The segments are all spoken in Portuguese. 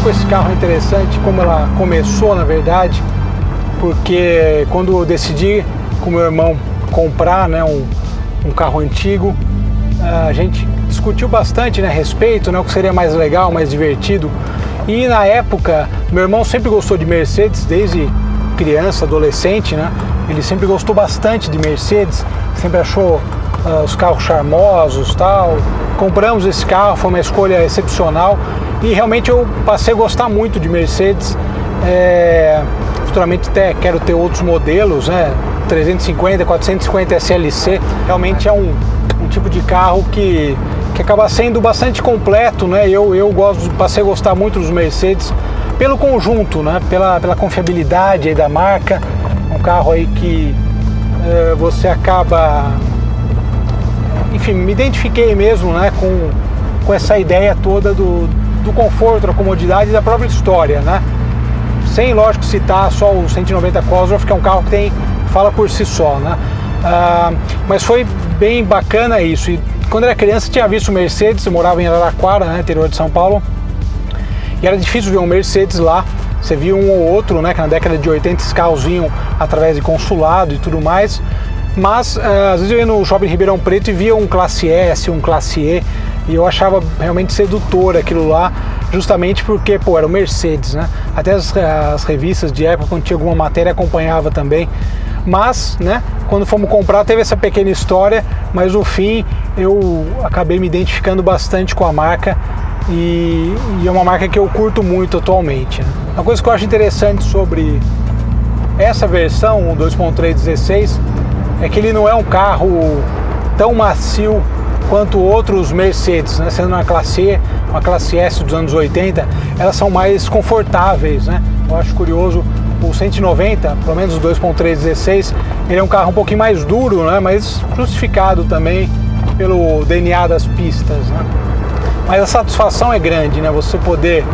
com esse carro é interessante, como ela começou na verdade, porque quando eu decidi com meu irmão comprar, né, um carro antigo, a gente discutiu bastante, né, a respeito, né, o que seria mais legal, mais divertido. E na época, meu irmão sempre gostou de Mercedes, desde criança, adolescente, né? Ele sempre gostou bastante de Mercedes, sempre achou os carros charmosos, tal. Compramos esse carro, foi uma escolha excepcional e realmente eu passei a gostar muito de Mercedes. Futuramente até quero ter outros modelos, né? 350, 450 SLC, realmente é um tipo de carro que acaba sendo bastante completo, né? Eu passei a gostar muito dos Mercedes pelo conjunto, né? Pela confiabilidade aí da marca, um carro aí que você acaba, enfim, me identifiquei mesmo, né? Com essa ideia toda do conforto, da comodidade e da própria história, né? Sem, lógico, citar só o 190 Cosworth, que é um carro que fala por si só, né? Mas foi bem bacana isso. E quando era criança tinha visto Mercedes, eu morava em Araraquara, né, interior de São Paulo, e era difícil ver um Mercedes lá. Você via um ou outro, né, que na década de 80 esses carros vinham através de consulado e tudo mais, mas às vezes eu ia no shopping Ribeirão Preto e via um Classe S, um Classe E, e eu achava realmente sedutor aquilo lá, justamente porque, pô, era o Mercedes, né? Até as revistas de época, quando tinha alguma matéria, acompanhava também. Mas, né, quando fomos comprar, teve essa pequena história, mas no fim eu acabei me identificando bastante com a marca e é uma marca que eu curto muito atualmente, né? Uma coisa que eu acho interessante sobre essa versão, o 2.3 16, é que ele não é um carro tão macio quanto outros Mercedes, né? Sendo uma classe E, uma classe S dos anos 80, elas são mais confortáveis, né? Eu acho curioso, o 190, pelo menos o 2.3 16, ele é um carro um pouquinho mais duro, né? Mas justificado também pelo DNA das pistas, né? Mas a satisfação é grande, né? Você poder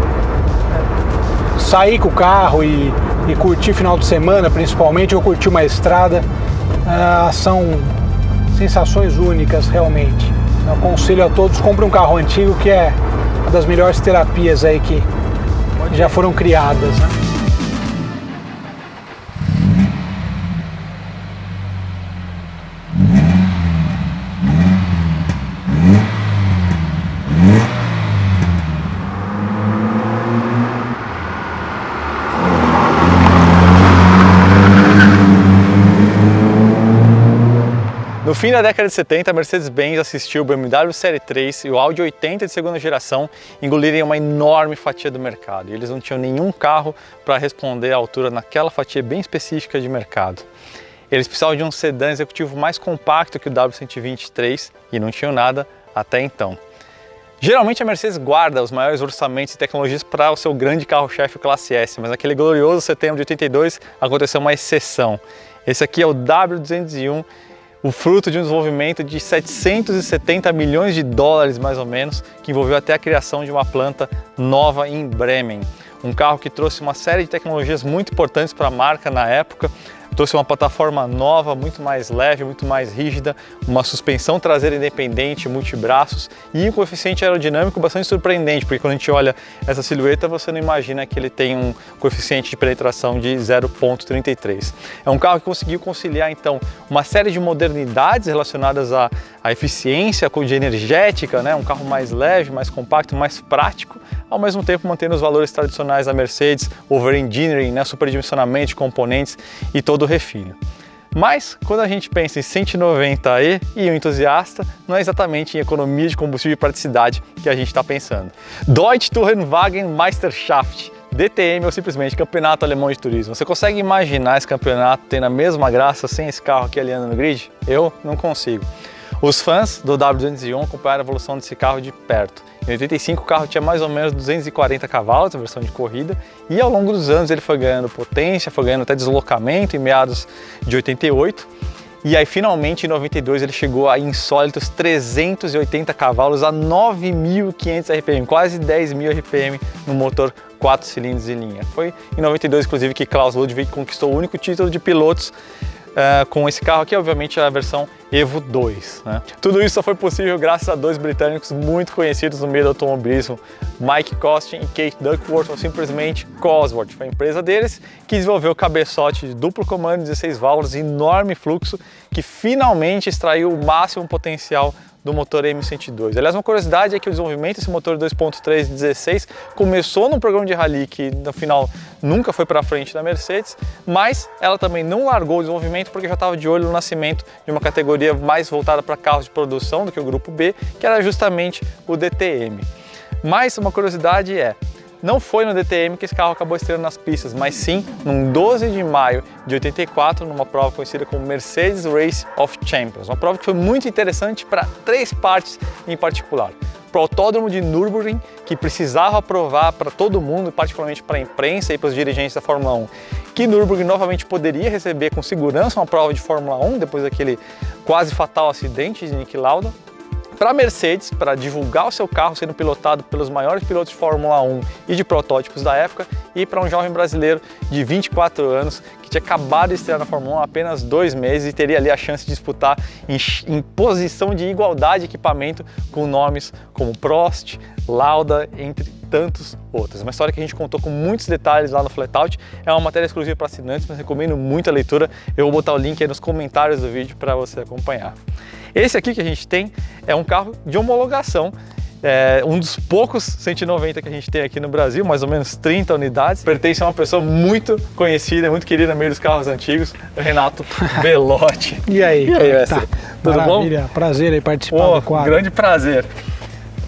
sair com o carro e curtir final de semana, principalmente, ou curtir uma estrada, são sensações únicas realmente. Eu aconselho a todos, compre um carro antigo, que é uma das melhores terapias aí que já foram criadas, né? No fim da década de 70, a Mercedes-Benz assistiu o BMW Série 3 e o Audi 80 de segunda geração engolirem uma enorme fatia do mercado. E eles não tinham nenhum carro para responder à altura naquela fatia bem específica de mercado. Eles precisavam de um sedã executivo mais compacto que o W123 e não tinham nada até então. Geralmente a Mercedes guarda os maiores orçamentos e tecnologias para o seu grande carro-chefe, o Classe S, mas naquele glorioso setembro de 82 aconteceu uma exceção. Esse aqui é o W201, o fruto de um desenvolvimento de 770 milhões de dólares mais ou menos, que envolveu até a criação de uma planta nova em Bremen. Um carro que trouxe uma série de tecnologias muito importantes para a marca na época, trouxe uma plataforma nova, muito mais leve, muito mais rígida, uma suspensão traseira independente, multibraços e um coeficiente aerodinâmico bastante surpreendente, porque quando a gente olha essa silhueta você não imagina que ele tem um coeficiente de penetração de 0,33. É um carro que conseguiu conciliar então uma série de modernidades relacionadas à eficiência de energética, né? Um carro mais leve, mais compacto, mais prático, ao mesmo tempo mantendo os valores tradicionais da Mercedes, over-engineering, né? Superdimensionamento de componentes e todo o refino. Mas quando a gente pensa em 190e e um entusiasta, não é exatamente em economia de combustível e praticidade que a gente está pensando. Deutsche Tourenwagen Meisterschaft, DTM ou simplesmente Campeonato Alemão de Turismo. Você consegue imaginar esse campeonato tendo a mesma graça sem esse carro aqui aliando no grid? Eu não consigo. Os fãs do W201 acompanharam a evolução desse carro de perto. Em 85 o carro tinha mais ou menos 240 cavalos, a versão de corrida, e ao longo dos anos ele foi ganhando potência, foi ganhando até deslocamento em meados de 88. E aí finalmente em 92 ele chegou a insólitos 380 cavalos a 9.500 RPM, quase 10.000 RPM no motor 4 cilindros em linha. Foi em 92 inclusive que Klaus Ludwig conquistou o único título de pilotos com esse carro aqui, obviamente a versão Evo 2. Né? Tudo isso só foi possível graças a dois britânicos muito conhecidos no meio do automobilismo, Mike Costin e Kate Duckworth, ou simplesmente Cosworth. Foi a empresa deles que desenvolveu o cabeçote de duplo comando, 16 válvulas, enorme fluxo, que finalmente extraiu o máximo potencial do motor M102. Aliás, uma curiosidade é que o desenvolvimento desse motor 2.3 16 começou num programa de rally que no final nunca foi para frente da Mercedes, mas ela também não largou o desenvolvimento porque já estava de olho no nascimento de uma categoria mais voltada para carros de produção do que o grupo B, que era justamente o DTM. Mas uma curiosidade não foi no DTM que esse carro acabou estreando nas pistas, mas sim num 12 de maio de 84, numa prova conhecida como Mercedes Race of Champions. Uma prova que foi muito interessante para três partes em particular. Para o Autódromo de Nürburgring, que precisava provar para todo mundo, particularmente para a imprensa e para os dirigentes da Fórmula 1, que Nürburgring novamente poderia receber com segurança uma prova de Fórmula 1 depois daquele quase fatal acidente de Niki Lauda. Para a Mercedes, para divulgar o seu carro sendo pilotado pelos maiores pilotos de Fórmula 1 e de protótipos da época, e para um jovem brasileiro de 24 anos que tinha acabado de estrear na Fórmula 1 há apenas 2 meses e teria ali a chance de disputar em posição de igualdade de equipamento com nomes como Prost, Lauda, entre tantos outros. Uma história que a gente contou com muitos detalhes lá no Flatout. É uma matéria exclusiva para assinantes, mas recomendo muito a leitura. Eu vou botar o link aí nos comentários do vídeo para você acompanhar. Esse aqui que a gente tem é um carro de homologação, um dos poucos 190 que a gente tem aqui no Brasil, mais ou menos 30 unidades. Pertence a uma pessoa muito conhecida, muito querida no meio dos carros antigos, Renato Belotti. E aí, mestre? Tudo maravilha, bom? Prazer aí participar do quadro. Grande prazer.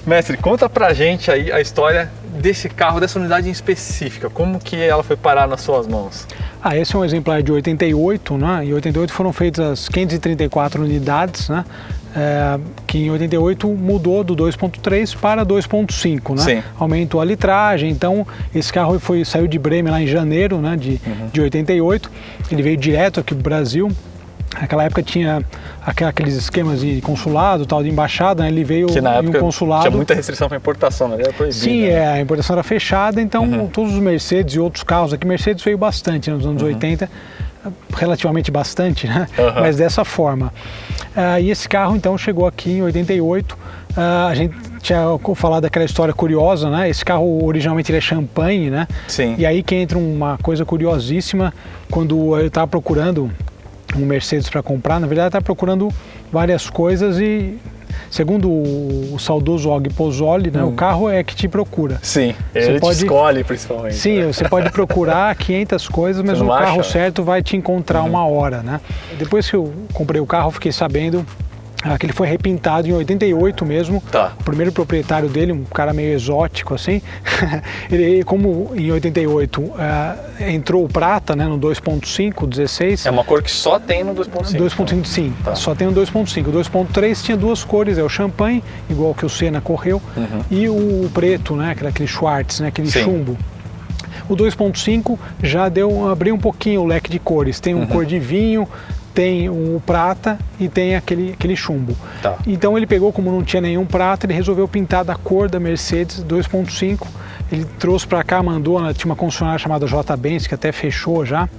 Mestre, conta pra gente aí a história desse carro, dessa unidade em específica, como que ela foi parar nas suas mãos? Esse é um exemplar de 88, né? Em 88 foram feitas as 534 unidades, né? Que em 88 mudou do 2.3 para 2.5, né? Sim. Aumentou a litragem, então esse carro saiu de Bremen lá em janeiro, né? De 88, ele veio direto aqui pro Brasil. Naquela época tinha aqueles esquemas de consulado, tal, de embaixada, né? Ele veio que na época em um consulado. Tinha muita restrição para importação, né? Era proibido. Sim, né? a importação era fechada, então todos os Mercedes e outros carros aqui, Mercedes veio bastante nos anos 80, relativamente bastante, né? Mas dessa forma. E esse carro então chegou aqui em 88, a gente tinha falado daquela história curiosa, né? Esse carro originalmente ele é champanhe, né? Sim. E aí que entra uma coisa curiosíssima, quando eu estava procurando um Mercedes para comprar, na verdade está procurando várias coisas e, segundo o saudoso Og Pozzoli, né, o carro é que te procura. Sim, ele te escolhe principalmente. Sim, né? Você pode procurar 500 coisas, mas o carro certo vai te encontrar uma hora, né? Depois que eu comprei o carro, fiquei sabendo que ele foi repintado em 88 mesmo. Tá. O primeiro proprietário dele, um cara meio exótico assim, ele, como em 88 entrou o prata, né, no 2.5, 16. É uma cor que só tem no 2.5. 2.5, sim, tá. Só tem no 2.5. O 2.3 tinha duas cores, o champanhe, igual que o Senna correu, e o preto, né, aquele Schwartz, né, aquele chumbo. O 2.5 já abriu um pouquinho o leque de cores. Tem um cor de vinho, tem o prata e tem aquele chumbo. Tá. Então ele pegou, como não tinha nenhum prata, ele resolveu pintar da cor da Mercedes 2.5. Ele trouxe para cá, mandou, né, tinha uma concessionária chamada J-Benz, que até fechou já.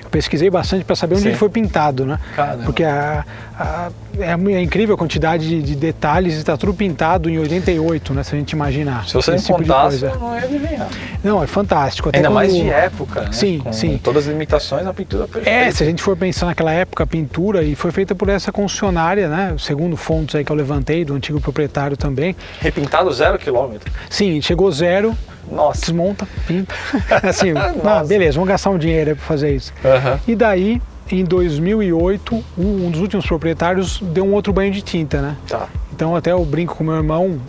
Eu pesquisei bastante para saber onde ele foi pintado, né? Caramba. Porque é incrível a quantidade de detalhes e está tudo pintado em 88, né? Se a gente imaginar. Se você não contasse, tipo não ia adivinhar. Não, é fantástico. Até ainda mais de época, né? Sim, com sim. Todas as limitações, a pintura perfeita. Se a gente for pensar naquela época, a pintura e foi feita por essa concessionária, né? Segundo fontes aí que eu levantei, do antigo proprietário também. Repintado 0 km? Sim, chegou 0. Nossa. Desmonta, pinta. Assim, beleza, vamos gastar um dinheiro para fazer isso. E daí, em 2008, um dos últimos proprietários deu um outro banho de tinta, né? Tá. Então até eu brinco com meu irmão,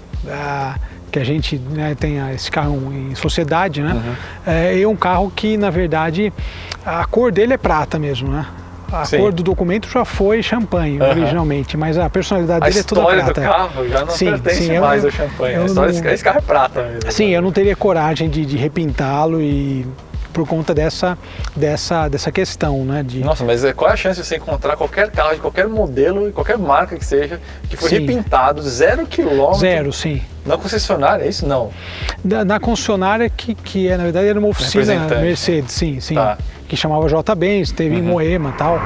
que a gente, né, tem esse carro em sociedade, né? É um carro que, na verdade, a cor dele é prata mesmo, né? A cor do documento já foi champanhe originalmente, mas a personalidade dele é toda prata. A história do carro já não pertence mais ao champanhe. Esse carro é prata mesmo. Sim, eu não teria coragem de repintá-lo e por conta dessa questão, né? Nossa, mas qual é a chance de você encontrar qualquer carro de qualquer modelo e qualquer marca que seja, que foi repintado 0 km? 0, sim. Na concessionária, é isso? Não. Na concessionária que na verdade era uma oficina Mercedes, sim. Tá. que chamava J-Benz, teve em Moema e tal.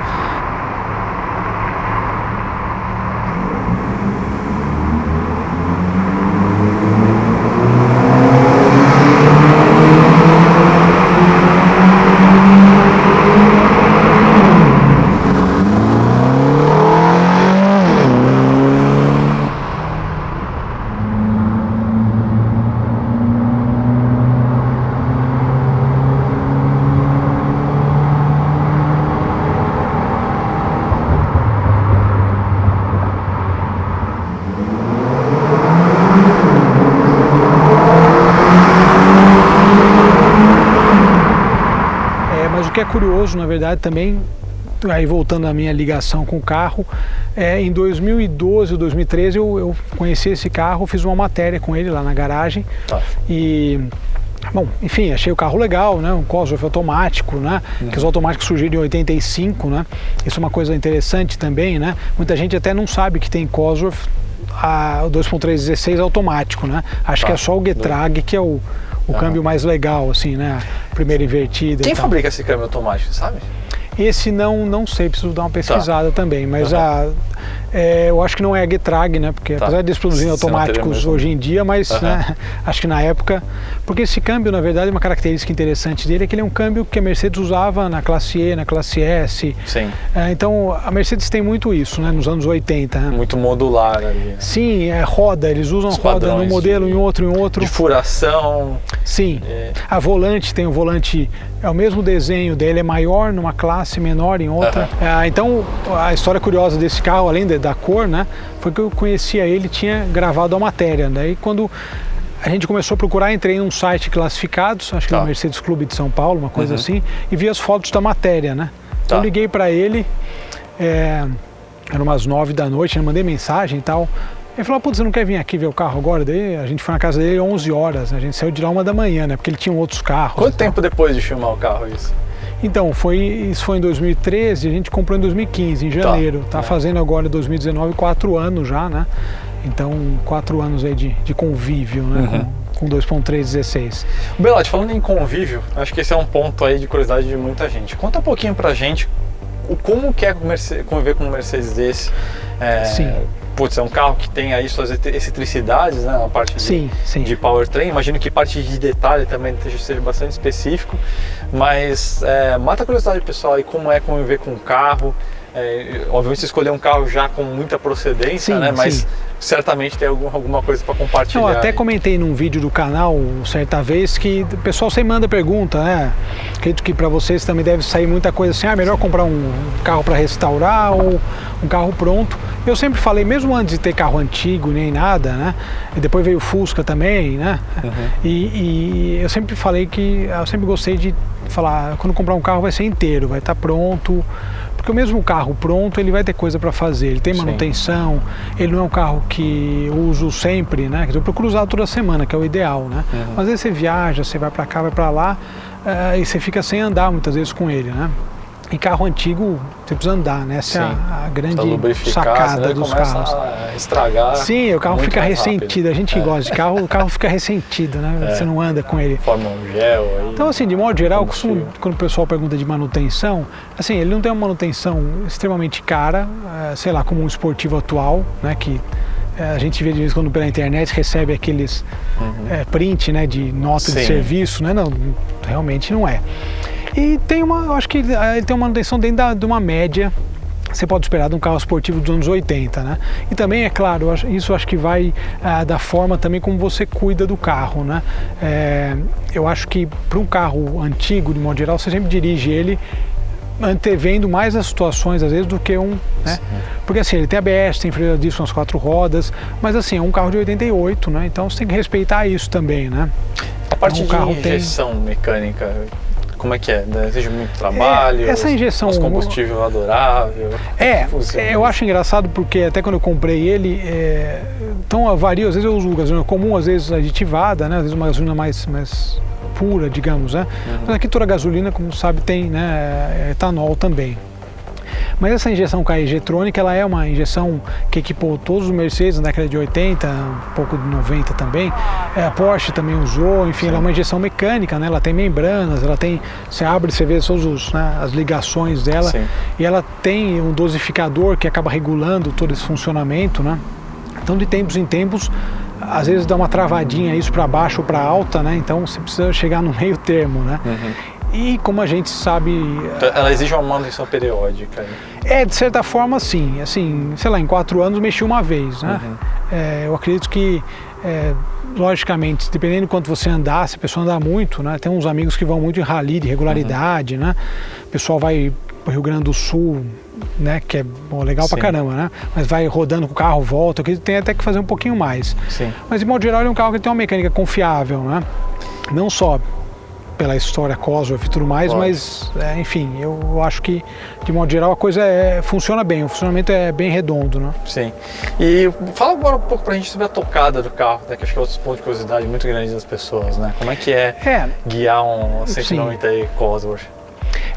O que é curioso, na verdade, também, aí voltando à minha ligação com o carro, em 2012 ou 2013 eu conheci esse carro, fiz uma matéria com ele lá na garagem. E, bom, enfim, achei o carro legal, né? Um Cosworth automático, né? Que os automáticos surgiram em 85, né? Isso é uma coisa interessante também, né? Muita gente até não sabe que tem Cosworth o 2.316 automático, né? Acho que é só o Getrag que é o câmbio mais legal, assim, né? Primeira invertida. Quem fabrica esse câmbio automático, sabe? Esse não sei, preciso dar uma pesquisada também, mas eu acho que não é a Getrag, né? Porque apesar de eles produzirem automáticos hoje em dia, mas né, acho que na época... Porque esse câmbio, na verdade, uma característica interessante dele é que ele é um câmbio que a Mercedes usava na classe E, na classe S. Sim. Então, a Mercedes tem muito isso, né? Nos anos 80. Né? Muito modular ali. Sim, roda, eles usam roda num modelo, em outro. De furação. Sim. A volante, tem o volante... É o mesmo desenho dele, é maior numa classe, menor em outra. Então, a história curiosa desse carro, além da cor, né, foi que eu conhecia ele, tinha gravado a matéria. Daí, quando a gente começou a procurar, entrei num site classificados, acho que no Mercedes Clube de São Paulo, uma coisa assim, e vi as fotos da matéria, né? Eu liguei para ele, eram umas 9 da noite, eu mandei mensagem e tal. Ele falou, putz, você não quer vir aqui ver o carro agora? Daí a gente foi na casa dele 11 horas, né? A gente saiu de lá 1 da manhã, né? Porque ele tinha outros carros. Quanto tempo depois de filmar o carro isso? Então, isso foi em 2013, a gente comprou em 2015, em janeiro. Tá fazendo agora em 2019 4 anos já, né? Então, 4 anos aí de convívio, né? Com 2.316. Belotti, falando em convívio, acho que esse é um ponto aí de curiosidade de muita gente. Conta um pouquinho pra gente como que é conviver com um Mercedes desse. Sim. Putz, é um carro que tem aí suas excentricidades, né, na parte de powertrain. Imagino que parte de detalhe também seja bastante específico, mas mata a curiosidade pessoal aí, como é conviver com o carro. Obviamente você escolheu um carro já com muita procedência, né, mas certamente tem alguma coisa para compartilhar. Eu até comentei num vídeo do canal certa vez que o pessoal sempre manda pergunta, né? Acredito que para vocês também deve sair muita coisa assim, melhor comprar um carro para restaurar ou um carro pronto. Eu sempre falei, mesmo antes de ter carro antigo nem nada, né? E depois veio o Fusca também, né? E eu sempre falei que eu sempre gostei de falar, quando comprar um carro vai ser inteiro, vai estar pronto. Porque o mesmo carro pronto, ele vai ter coisa para fazer, ele tem manutenção, ele não é um carro que eu uso sempre, né? Quer dizer, eu procuro usar toda semana, que é o ideal, né? Mas às vezes você viaja, você vai para cá, vai para lá, e você fica sem andar muitas vezes com ele, né? E carro antigo, você precisa andar, né? Essa é a grande sacada dos carros. A estragar. Sim, o carro fica ressentido. A gente gosta de carro, o carro fica ressentido, né? Você não anda com ele. Forma um gel aí. Então, assim, de modo geral, quando o pessoal pergunta de manutenção, assim, ele não tem uma manutenção extremamente cara, sei lá, como um esportivo atual, né? Que a gente vê de vez em quando pela internet, recebe aqueles print, né? De nota de serviço, né? Não, realmente não é. E eu acho que ele tem uma manutenção dentro de uma média você pode esperar de um carro esportivo dos anos 80, né? E também, é claro, isso acho que vai da forma também como você cuida do carro, né? Eu acho que para um carro antigo, de modo geral, você sempre dirige ele antevendo mais as situações, às vezes, do que né? Porque assim, ele tem ABS, tem freio a disco nas 4 rodas, mas assim, é um carro de 88, né? Então você tem que respeitar isso também, né? A parte de injeção mecânica, como é que é? Exige muito trabalho? Essa injeção... combustível adorável? Eu acho engraçado porque até quando eu comprei ele, então varia, às vezes eu uso gasolina comum, às vezes aditivada, né? Às vezes uma gasolina mais pura, digamos, né? Mas aqui toda gasolina, como sabe, tem, né, etanol também. Mas essa injeção KI-Jetronic, ela é uma injeção que equipou todos os Mercedes na década de 80, um pouco de 90 também. A Porsche também usou, enfim, ela é uma injeção mecânica, né? Ela tem membranas, ela tem, você abre, você vê todas as ligações dela. Sim. E ela tem um dosificador que acaba regulando todo esse funcionamento, né? Então, de tempos em tempos, às vezes dá uma travadinha isso para baixo ou para alta, né? Então você precisa chegar no meio termo, né? E como a gente sabe... Então, ela exige uma manutenção periódica. De certa forma, sim. Assim, sei lá, em 4 anos mexi uma vez, né? Eu acredito que, logicamente, dependendo de quanto você andar, se a pessoa andar muito, né? Tem uns amigos que vão muito em rally de regularidade, né? O pessoal vai para o Rio Grande do Sul, né, que é legal pra caramba, né? Mas vai rodando com o carro, volta, que tem até que fazer um pouquinho mais. Sim. Mas de modo geral ele é um carro que tem uma mecânica confiável, né? Não só pela história Cosworth e tudo mais, mas enfim, eu acho que de modo geral a coisa funciona bem, o funcionamento é bem redondo, né? Sim. E fala agora um pouco pra gente sobre a tocada do carro, né? Que acho que é outro ponto de curiosidade muito grande das pessoas, né? Como é que guiar um 190i Cosworth?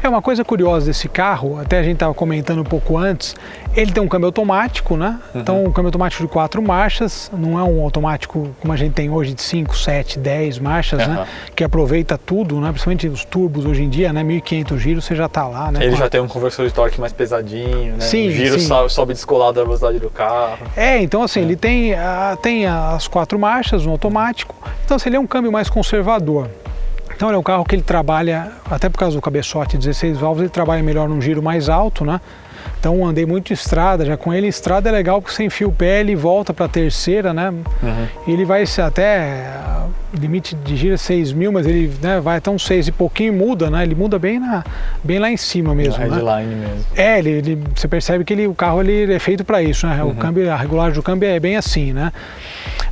É uma coisa curiosa desse carro, até a gente estava comentando um pouco antes, ele tem um câmbio automático, né? Então um câmbio automático de 4 marchas, não é um automático como a gente tem hoje de 5, 7, 10 marchas, né? Que aproveita tudo, né? Principalmente os turbos hoje em dia, né? 1.500 giros você já está lá, né? Ele já tem um conversor de torque mais pesadinho, né? Sim, o giro sobe descolado da velocidade do carro. Então assim, ele tem as 4 marchas, um automático, então assim, ele é um câmbio mais conservador. Então ele é um carro que ele trabalha, até por causa do cabeçote 16 válvulas, ele trabalha melhor num giro mais alto, né? Então andei muito em estrada, já com ele. Estrada é legal porque você enfia o pé, ele volta para a terceira, né? E ele vai até, limite de giro é 6.000, mas ele vai até uns 6 e pouquinho e muda, né? Ele muda bem lá em cima mesmo, né? Headline mesmo. Você percebe que o carro ele é feito para isso, né? O câmbio, a regulagem do câmbio é bem assim, né?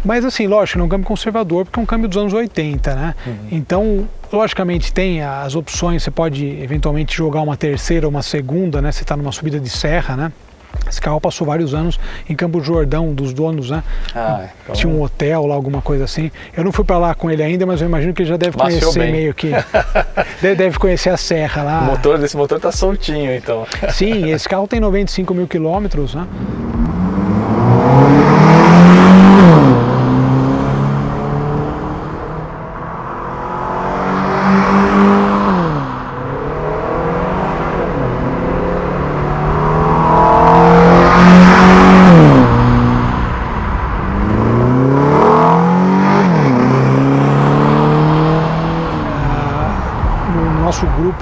Mas assim, lógico, não é um câmbio conservador porque é um câmbio dos anos 80, né? Então, logicamente tem as opções, você pode eventualmente jogar uma terceira ou uma segunda, né? Você está numa subida de serra, né? Esse carro passou vários anos em Campo Jordão, dos donos, né? Tinha um hotel lá, alguma coisa assim. Eu não fui para lá com ele ainda, mas eu imagino que ele já deve conhecer meio que... deve conhecer a serra lá. O motor desse motor tá soltinho, então. Sim, esse carro tem 95 mil quilômetros, né?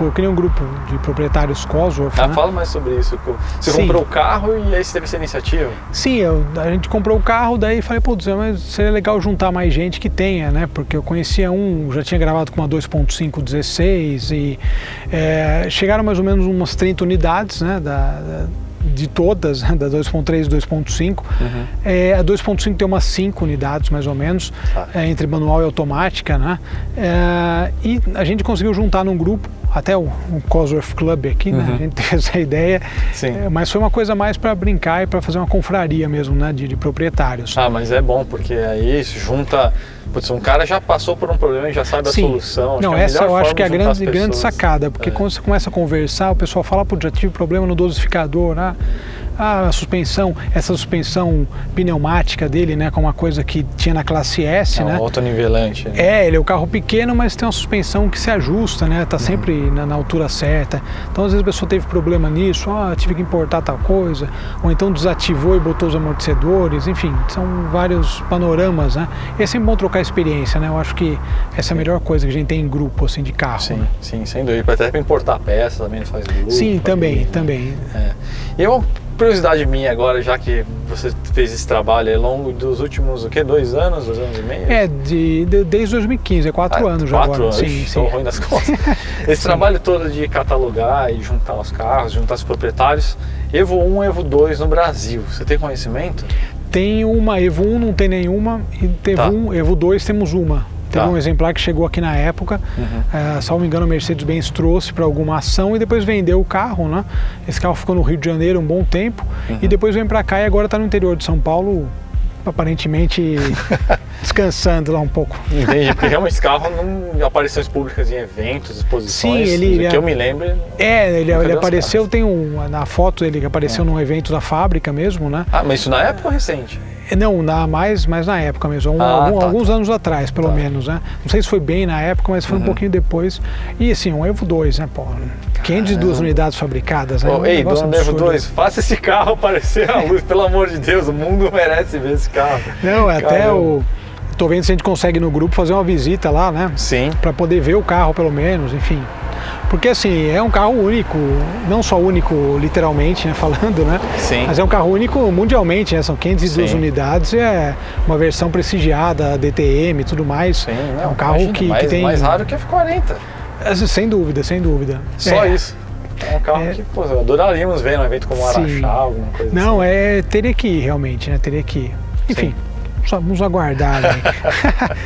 Eu criei um grupo de proprietários Cosworth. Né? Fala mais sobre isso. Você comprou o carro e aí você teve essa iniciativa? Sim, a gente comprou o carro, daí falei, putz, mas seria legal juntar mais gente que tenha, né? Porque eu conhecia já tinha gravado com uma 2.5 16 e chegaram mais ou menos umas 30 unidades, né? De todas, da 2.3 e 2.5. A 2.5 tem umas 5 unidades mais ou menos, entre manual e automática, né? E a gente conseguiu juntar num grupo, até o Cosworth Club aqui, né? A gente teve essa ideia, mas foi uma coisa mais para brincar e para fazer uma confraria mesmo, né? De proprietários. Mas é bom, porque aí se junta... Putz, um cara já passou por um problema e já sabe a solução. Não, essa eu acho que é a grande sacada, porque quando você começa a conversar, o pessoal fala, putz, já tive problema no dosificador, né? A suspensão, essa suspensão pneumática dele, né, com uma coisa que tinha na classe S, né? Um autonivelante. Né? Ele é um carro pequeno, mas tem uma suspensão que se ajusta, né? Tá sempre na altura certa. Então, às vezes a pessoa teve problema nisso, tive que importar tal coisa, ou então desativou e botou os amortecedores, enfim, são vários panoramas, né? E é sempre bom trocar experiência, né? Eu acho que essa é a melhor coisa que a gente tem em grupo, assim, de carro. Sim, né? Sim, sem dúvida. Até para importar peças também faz grupo. Sim, também. E uma curiosidade minha agora, já que você fez esse trabalho ao longo dos últimos, 2 anos, 2 anos e meio? Desde 2015, 4 anos já 4 agora. Anos, sim. Estou ruim das contas. Esse trabalho todo de catalogar e juntar os carros, juntar os proprietários, Evo 1 e Evo 2 no Brasil, você tem conhecimento? Tem uma, Evo 1 não tem nenhuma, e Evo 2 temos uma. Teve um exemplar que chegou aqui na época, salvo engano, a Mercedes-Benz trouxe para alguma ação e depois vendeu o carro, né? Esse carro ficou no Rio de Janeiro um bom tempo e depois vem para cá e agora está no interior de São Paulo, aparentemente descansando lá um pouco. Entendi, porque realmente esse carro não aparições públicas em eventos, exposições. Sim, ele que eu me lembro. Ele apareceu, tem na foto ele apareceu num evento da fábrica mesmo, né? Ah, mas isso na época ou recente? Não, mais na época mesmo, alguns anos atrás, pelo menos, né? Não sei se foi bem na época, mas foi um pouquinho depois. E assim, um Evo 2, né, pô? 502 unidades fabricadas, né? Ei, dono do Evo 2, faça esse carro aparecer à luz, pelo amor de Deus, o mundo merece ver esse carro. Não, até tô vendo se a gente consegue no grupo fazer uma visita lá, né? Sim. Para poder ver o carro, pelo menos, enfim. Porque assim, é um carro único, não só único literalmente, né, falando, né? Sim. Mas é um carro único mundialmente, né? São 502 unidades, é uma versão prestigiada, DTM e tudo mais. Sim, não, é um carro que tem... mais raro que F40. Sem dúvida, sem dúvida. Só isso. É um carro que, pô, adoraríamos ver num evento como o Araxá, alguma coisa assim. Não, teria que ir realmente, né? Teria que ir. Enfim. Sim. Vamos aguardar, né?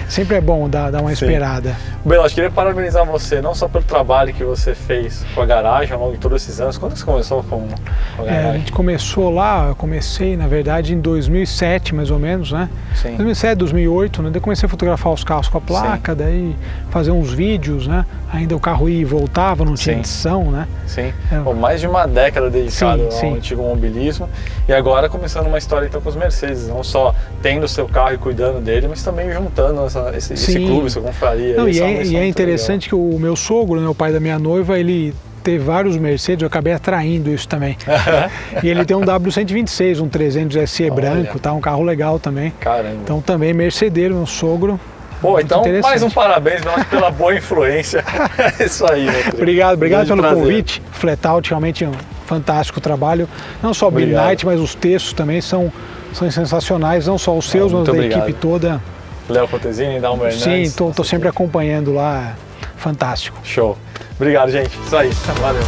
Sempre é bom dar uma esperada. Bela, eu queria parabenizar você, não só pelo trabalho que você fez com a garagem ao longo de todos esses anos. Quando você começou com a garagem? A gente começou lá, eu comecei, na verdade, em 2007, mais ou menos, né? Sim. 2007, 2008, né? Daí comecei a fotografar os carros com a placa, sim, daí fazer uns vídeos, né? Ainda o carro ia e voltava, não tinha edição, né? Sim, mais de uma década dedicado ao antigo mobilismo. E agora começando uma história então com os Mercedes, não só tendo o seu carro e cuidando dele, mas também juntando esse clube, essa confraria. Não, e é interessante que o meu sogro, né, o pai da minha noiva, ele teve vários Mercedes, eu acabei atraindo isso também. E ele tem um W126, um 300 SE branco, tá? Um carro legal também. Caramba. Então também mercedeiro, meu sogro. Pô, então mais um parabéns pela boa influência. É isso aí, né? Obrigado pelo convite. Flatout, realmente um fantástico trabalho. Não só o Midnight, mas os textos também são sensacionais, não só os seus, mas da equipe toda. Léo Fontesini, Dalmo Hernandes. Sim, tô sempre acompanhando lá. Fantástico. Show. Obrigado, gente. Isso aí. Valeu.